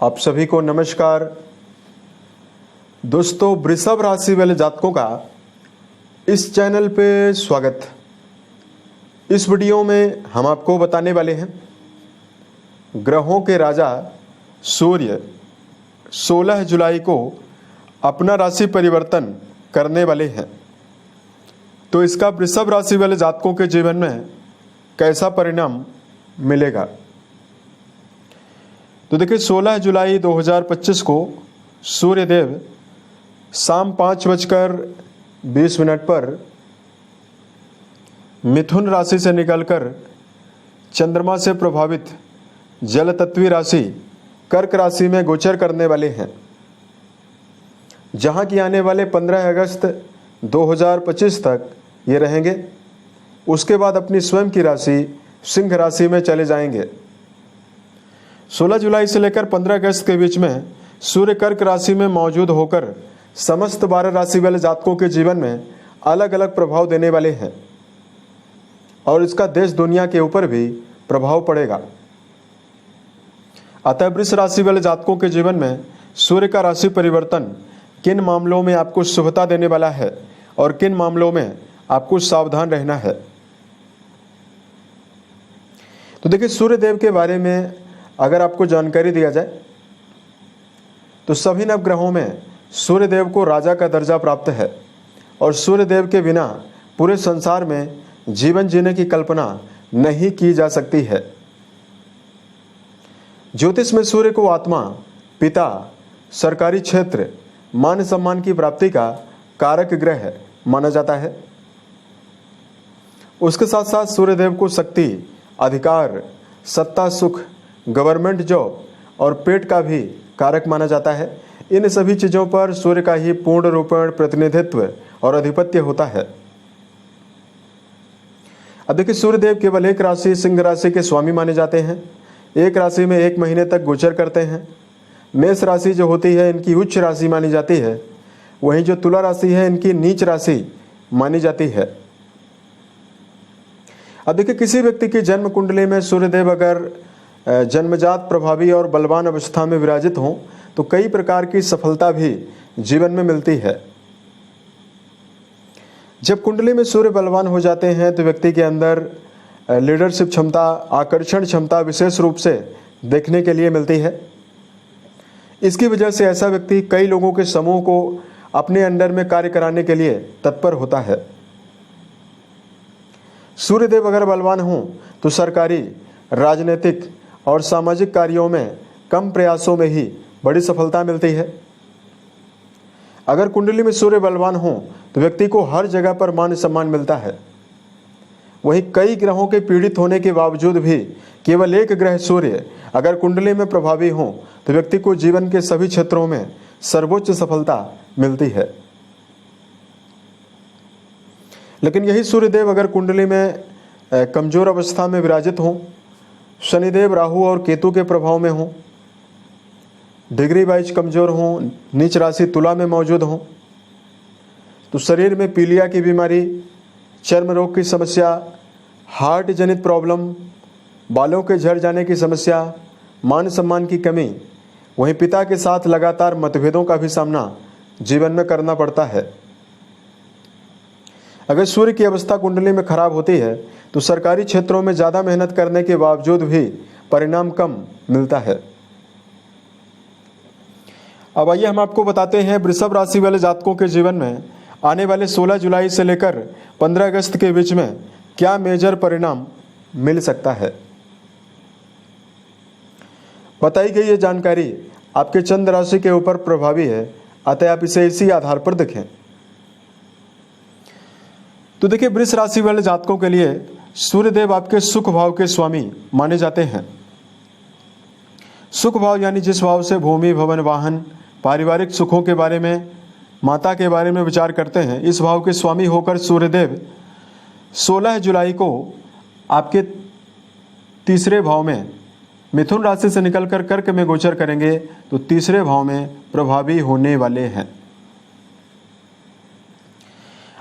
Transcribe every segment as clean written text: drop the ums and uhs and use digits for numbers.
आप सभी को नमस्कार। दोस्तों, वृषभ राशि वाले जातकों का इस चैनल पे स्वागत। इस वीडियो में हम आपको बताने वाले हैं ग्रहों के राजा सूर्य 16 जुलाई को अपना राशि परिवर्तन करने वाले हैं। तो इसका वृषभ राशि वाले जातकों के जीवन में कैसा परिणाम मिलेगा। तो देखिए, 16 जुलाई 2025 को सूर्यदेव शाम 5:20 पर मिथुन राशि से निकलकर चंद्रमा से प्रभावित जल तत्वीय राशि कर्क राशि में गोचर करने वाले हैं, जहां की आने वाले 15 अगस्त 2025 तक ये रहेंगे। उसके बाद अपनी स्वयं की राशि सिंह राशि में चले जाएंगे। 16 जुलाई से लेकर 15 अगस्त के बीच में सूर्य कर्क राशि में मौजूद होकर समस्त 12 राशि वाले जातकों के जीवन में अलग अलग प्रभाव देने वाले हैं और इसका देश दुनिया के ऊपर भी प्रभाव पड़ेगा। अतः वृष राशि वाले जातकों के जीवन में सूर्य का राशि परिवर्तन किन मामलों में आपको शुभता देने वाला है और किन मामलों में आपको सावधान रहना है। तो देखिए, सूर्यदेव के बारे में अगर आपको जानकारी दिया जाए तो सभी नवग्रहों में सूर्यदेव को राजा का दर्जा प्राप्त है और सूर्यदेव के बिना पूरे संसार में जीवन जीने की कल्पना नहीं की जा सकती है। ज्योतिष में सूर्य को आत्मा, पिता, सरकारी क्षेत्र, मान सम्मान की प्राप्ति का कारक ग्रह माना जाता है। उसके साथ साथ सूर्यदेव को शक्ति, अधिकार, सत्ता, सुख, गवर्नमेंट जॉब और पेट का भी कारक माना जाता है। इन सभी चीज़ों पर सूर्य का ही पूर्ण रूपेण प्रतिनिधित्व और अधिपत्य होता है। अब देखिए, सूर्यदेव केवल एक राशि सिंह राशि के स्वामी माने जाते हैं। एक राशि में 1 महीने तक गोचर करते हैं। मेष राशि जो होती है इनकी उच्च राशि मानी जाती है, वहीं जो तुला राशि है इनकी नीच राशि मानी जाती है। अब देखिए, किसी व्यक्ति की जन्म कुंडली में सूर्यदेव अगर जन्मजात प्रभावी और बलवान अवस्था में विराजित हों तो कई प्रकार की सफलता भी जीवन में मिलती है। जब कुंडली में सूर्य बलवान हो जाते हैं तो व्यक्ति के अंदर लीडरशिप क्षमता, आकर्षण क्षमता विशेष रूप से देखने के लिए मिलती है। इसकी वजह से ऐसा व्यक्ति कई लोगों के समूह को अपने अंडर में कार्य कराने के लिए तत्पर होता है। सूर्यदेव अगर बलवान हों तो सरकारी, राजनीतिक और सामाजिक कार्यों में कम प्रयासों में ही बड़ी सफलता मिलती है। अगर कुंडली में सूर्य बलवान हो तो व्यक्ति को हर जगह पर मान सम्मान मिलता है। वहीं कई ग्रहों के पीड़ित होने के बावजूद भी केवल एक ग्रह सूर्य अगर कुंडली में प्रभावी हो तो व्यक्ति को जीवन के सभी क्षेत्रों में सर्वोच्च सफलता मिलती है। लेकिन यही सूर्यदेव अगर कुंडली में कमजोर अवस्था में विराजित हों, शनिदेव, राहु और केतु के प्रभाव में हों, डिग्री वाइज कमजोर हों, नीच राशि तुला में मौजूद हों, तो शरीर में पीलिया की बीमारी, चर्म रोग की समस्या, हार्ट जनित प्रॉब्लम, बालों के झड़ जाने की समस्या, मान सम्मान की कमी, वहीं पिता के साथ लगातार मतभेदों का भी सामना जीवन में करना पड़ता है। अगर सूर्य की अवस्था कुंडली में खराब होती है तो सरकारी क्षेत्रों में ज़्यादा मेहनत करने के बावजूद भी परिणाम कम मिलता है। अब आइए हम आपको बताते हैं वृषभ राशि वाले जातकों के जीवन में आने वाले 16 जुलाई से लेकर 15 अगस्त के बीच में क्या मेजर परिणाम मिल सकता है। बताई गई ये जानकारी आपके चंद्र राशि के ऊपर प्रभावी है, अतः आप इसे इसी आधार पर देखें। तो देखिए, वृष राशि वाले जातकों के लिए सूर्यदेव आपके सुख भाव के स्वामी माने जाते हैं। सुख भाव यानी जिस भाव से भूमि, भवन, वाहन, पारिवारिक सुखों के बारे में, माता के बारे में विचार करते हैं, इस भाव के स्वामी होकर सूर्यदेव 16 जुलाई को आपके तीसरे भाव में मिथुन राशि से निकलकर कर्क में गोचर करेंगे तो तीसरे भाव में प्रभावी होने वाले हैं।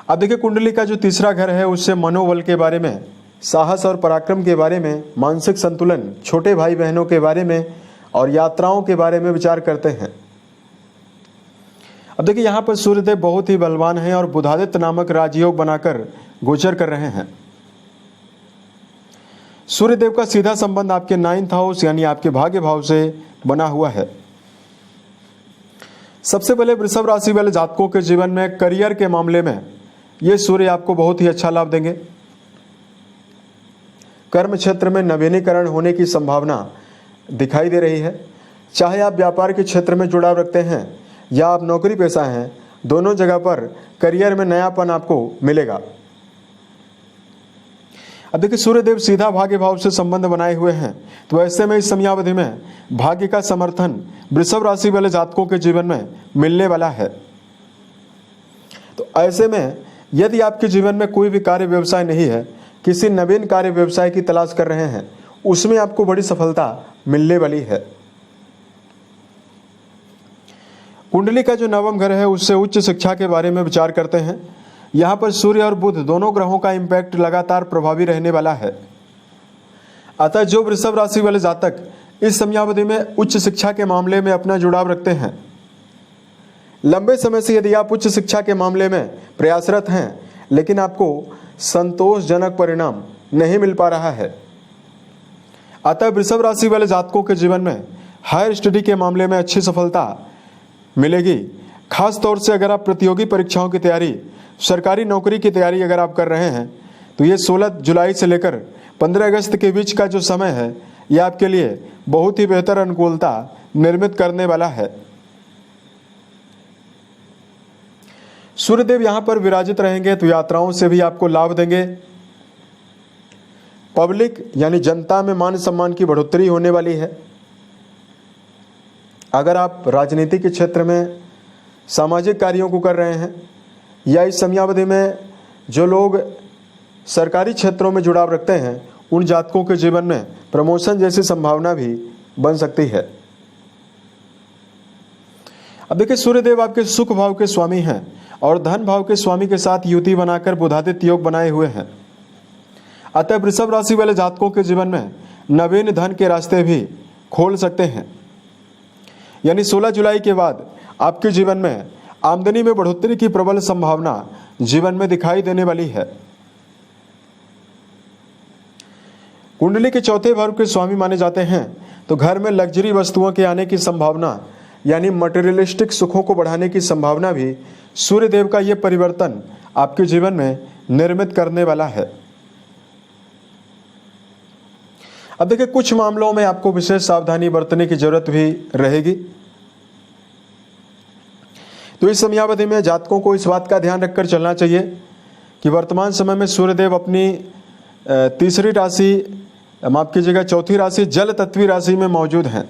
अब देखिए, कुंडली का जो तीसरा घर है उससे मनोबल के बारे में, साहस और पराक्रम के बारे में, मानसिक संतुलन, छोटे भाई बहनों के बारे में और यात्राओं के बारे में विचार करते हैं। अब देखिए यहाँ पर सूर्यदेव बहुत ही बलवान हैं और बुधादित्य नामक राजयोग बनाकर गोचर कर रहे हैं। सूर्यदेव का सीधा संबंध आपके 9th हाउस यानी आपके भाग्य भाव से बना हुआ है। सबसे पहले वृषभ राशि वाले जातकों के जीवन में करियर के मामले में ये सूर्य आपको बहुत ही अच्छा लाभ देंगे। कर्म क्षेत्र में नवीनीकरण होने की संभावना दिखाई दे रही है। चाहे आप व्यापार के क्षेत्र में जुड़ाव रखते हैं या आप नौकरी पेशा हैं, दोनों जगह पर करियर में नयापन आपको मिलेगा। अब देखिए सूर्यदेव सीधा भाग्य भाव से संबंध बनाए हुए हैं, तो ऐसे में इस समयावधि में भाग्य का समर्थन वृषभ राशि वाले जातकों के जीवन में मिलने वाला है। तो ऐसे में यदि आपके जीवन में कोई भी कार्य व्यवसाय नहीं है, किसी नवीन कार्य व्यवसाय की तलाश कर रहे हैं, उसमें आपको बड़ी सफलता मिलने वाली है। कुंडली का जो नवम घर है उससे उच्च शिक्षा के बारे में विचार करते हैं। यहाँ पर सूर्य और बुध दोनों ग्रहों का इम्पैक्ट लगातार प्रभावी रहने वाला है। अतः जो वृषभ राशि वाले जातक इस समयावधि में उच्च शिक्षा के मामले में अपना जुड़ाव रखते हैं, लंबे समय से यदि आप उच्च शिक्षा के मामले में प्रयासरत हैं लेकिन आपको संतोषजनक परिणाम नहीं मिल पा रहा है, अतः वृषभ राशि वाले जातकों के जीवन में हायर स्टडी के मामले में अच्छी सफलता मिलेगी। खास तौर से अगर आप प्रतियोगी परीक्षाओं की तैयारी, सरकारी नौकरी की तैयारी अगर आप कर रहे हैं, तो ये 16 जुलाई से लेकर 15 अगस्त के बीच का जो समय है, ये आपके लिए बहुत ही बेहतर अनुकूलता निर्मित करने वाला है। सूर्यदेव यहाँ पर विराजित रहेंगे तो यात्राओं से भी आपको लाभ देंगे। पब्लिक यानी जनता में मान सम्मान की बढ़ोतरी होने वाली है। अगर आप राजनीति के क्षेत्र में सामाजिक कार्यों को कर रहे हैं या इस समयावधि में जो लोग सरकारी क्षेत्रों में जुड़ाव रखते हैं, उन जातकों के जीवन में प्रमोशन जैसी संभावना भी बन सकती है। अब देखिए सूर्यदेव आपके सुख भाव के स्वामी हैं और धन भाव के स्वामी के साथ युति बनाकर बुधादित्य योग बनाए हुए हैं। अतः वृषभ राशि वाले जातकों के जीवन में नवीन धन के रास्ते भी खोल सकते हैं। यानी 16 जुलाई के बाद आपके जीवन में आमदनी में बढ़ोतरी की प्रबल संभावना जीवन में दिखाई देने वाली है। कुंडली के चौथे भाव के स्वामी माने जाते हैं, तो घर में लग्जरी वस्तुओं के आने की संभावना यानी मटेरियलिस्टिक सुखों को बढ़ाने की संभावना भी सूर्यदेव का यह परिवर्तन आपके जीवन में निर्मित करने वाला है। अब देखिए कुछ मामलों में आपको विशेष सावधानी बरतने की जरूरत भी रहेगी। तो इस समयावधि में जातकों को इस बात का ध्यान रखकर चलना चाहिए कि वर्तमान समय में सूर्यदेव अपनी तीसरी राशि, माफ कीजिएगा चौथी राशि जल तत्वी राशि में मौजूद हैं।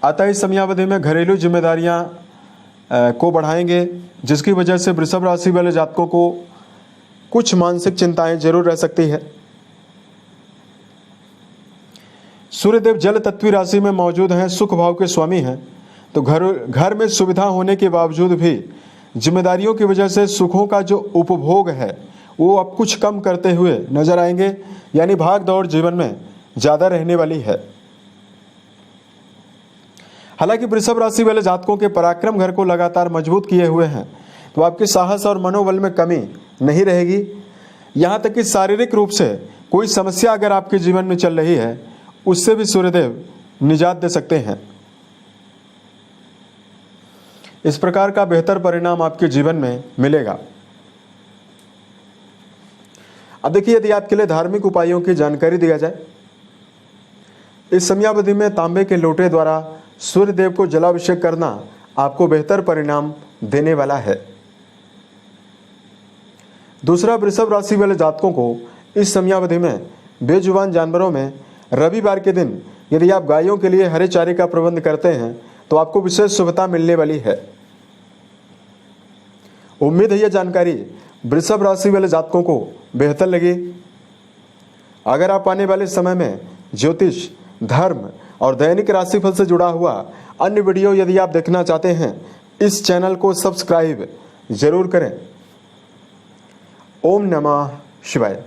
अतः इस समयावधि में घरेलू जिम्मेदारियां को बढ़ाएंगे, जिसकी वजह से वृषभ राशि वाले जातकों को कुछ मानसिक चिंताएं जरूर रह सकती है। सूर्यदेव जल तत्वी राशि में मौजूद हैं, सुख भाव के स्वामी हैं, तो घर में सुविधा होने के बावजूद भी जिम्मेदारियों की वजह से सुखों का जो उपभोग है वो अब कुछ कम करते हुए नजर आएंगे। यानी भाग दौड़ जीवन में ज़्यादा रहने वाली है। हालांकि वृषभ राशि वाले जातकों के पराक्रम घर को लगातार मजबूत किए हुए हैं, तो आपके साहस और मनोबल में कमी नहीं रहेगी। यहाँ तक कि शारीरिक रूप से कोई समस्या अगर आपके जीवन में चल रही है, उससे भी सूर्यदेव निजात दे सकते हैं। इस प्रकार का बेहतर परिणाम आपके जीवन में मिलेगा। अब देखिए यदि आपके लिए धार्मिक उपायों की जानकारी दिया जाए, इस समयावधि में तांबे के लोटे द्वारा सूर्यदेव को जलाभिषेक करना आपको बेहतर परिणाम देने वाला है। दूसरा, वृषभ राशि वाले जातकों को इस समयावधि में बेजुबान जानवरों में रविवार के दिन यदि आप गायों के लिए हरे चारे का प्रबंध करते हैं तो आपको विशेष शुभता मिलने वाली है। उम्मीद है यह जानकारी वृषभ राशि वाले जातकों को बेहतर लगी। अगर आप आने वाले समय में ज्योतिष, धर्म और दैनिक राशिफल से जुड़ा हुआ अन्य वीडियो यदि आप देखना चाहते हैं, इस चैनल को सब्सक्राइब जरूर करें। ओम नमः शिवाय।